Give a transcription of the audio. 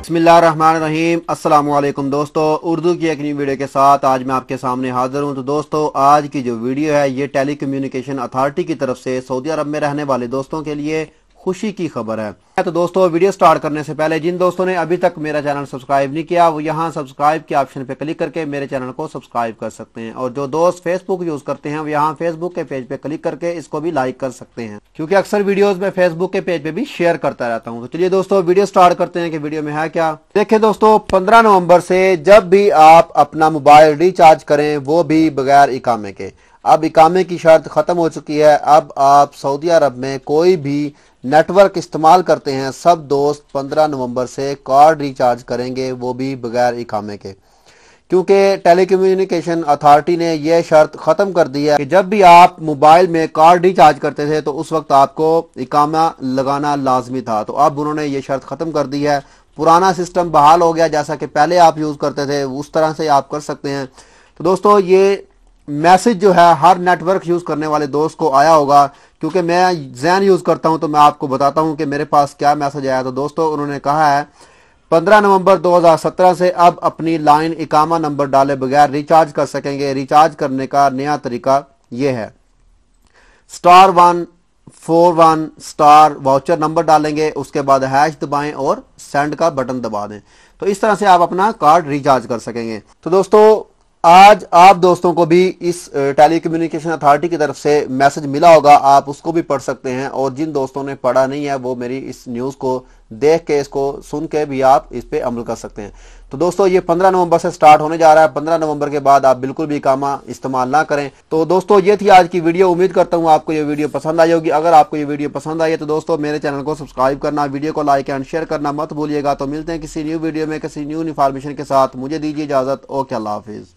बिस्मिल्लाहिर्रहमानिर्रहीम। अस्सलाम वालेकुम दोस्तों, उर्दू की एक नई वीडियो के साथ आज मैं आपके सामने हाजिर हूं। तो दोस्तों, आज की जो वीडियो है ये टेली कम्युनिकेशन अथॉरिटी की तरफ से सऊदी अरब में रहने वाले दोस्तों के लिए खुशी की खबर है। तो दोस्तों, वीडियो स्टार्ट करने से पहले जिन दोस्तों ने अभी तक मेरा चैनल सब्सक्राइब नहीं किया वो यहाँ सब्सक्राइब के ऑप्शन पे क्लिक करके मेरे चैनल को सब्सक्राइब कर सकते हैं, और जो दोस्त फेसबुक यूज करते हैं वो यहाँ फेसबुक के पेज पे क्लिक करके इसको भी लाइक कर सकते हैं, क्योंकि अक्सर वीडियोस मैं फेसबुक के पेज पे भी शेयर करता रहता हूँ। तो चलिए दोस्तों, वीडियो स्टार्ट करते हैं कि वीडियो में है क्या। देखिए दोस्तों, 15 नवंबर से जब भी आप अपना मोबाइल रिचार्ज करें वो भी बगैर इकामे के, अब इकामे की शर्त खत्म हो चुकी है। अब आप सऊदी अरब में कोई भी नेटवर्क इस्तेमाल करते हैं, सब दोस्त 15 नवंबर से कार्ड रिचार्ज करेंगे, वो भी बगैर इकामे के, क्योंकि टेलीकम्युनिकेशन अथॉरिटी ने यह शर्त खत्म कर दी है कि जब भी आप मोबाइल में कार्ड रिचार्ज करते थे तो उस वक्त आपको इकामा लगाना लाजमी था। तो अब उन्होंने ये शर्त खत्म कर दी है। पुराना सिस्टम बहाल हो गया, जैसा कि पहले आप यूज करते थे उस तरह से आप कर सकते हैं। तो दोस्तों, ये मैसेज जो है हर नेटवर्क यूज करने वाले दोस्त को आया होगा, क्योंकि मैं ज़ैन यूज करता हूं तो मैं आपको बताता हूं कि मेरे पास क्या मैसेज आया। तो दोस्तों, उन्होंने कहा है 15 नवंबर 2017 से अब अपनी लाइन इकामा नंबर डाले बगैर रिचार्ज कर सकेंगे। रिचार्ज करने का नया तरीका यह है, *141* वाउचर नंबर डालेंगे, उसके बाद हैश दबाएं और सेंड का बटन दबा दें। तो इस तरह से आप अपना कार्ड रिचार्ज कर सकेंगे। तो दोस्तों, आज आप दोस्तों को भी इस टेलीकम्युनिकेशन अथॉरिटी की तरफ से मैसेज मिला होगा, आप उसको भी पढ़ सकते हैं, और जिन दोस्तों ने पढ़ा नहीं है वो मेरी इस न्यूज़ को देख के, इसको सुन के भी आप इस पे अमल कर सकते हैं। तो दोस्तों, ये 15 नवंबर से स्टार्ट होने जा रहा है। 15 नवंबर के बाद आप बिल्कुल भी इकामा इस्तेमाल ना करें। तो दोस्तों, ये थी आज की वीडियो। उम्मीद करता हूँ आपको ये वीडियो पसंद आई होगी। अगर आपको ये वीडियो पसंद आई है तो दोस्तों मेरे चैनल को सब्सक्राइब करना, वीडियो को लाइक एंड शेयर करना मत भूलिएगा। तो मिलते हैं किसी न्यू वीडियो में किसी न्यू इन्फॉर्मेशन के साथ। मुझे दीजिए इजाजत। ओके, अल्लाह हाफिज।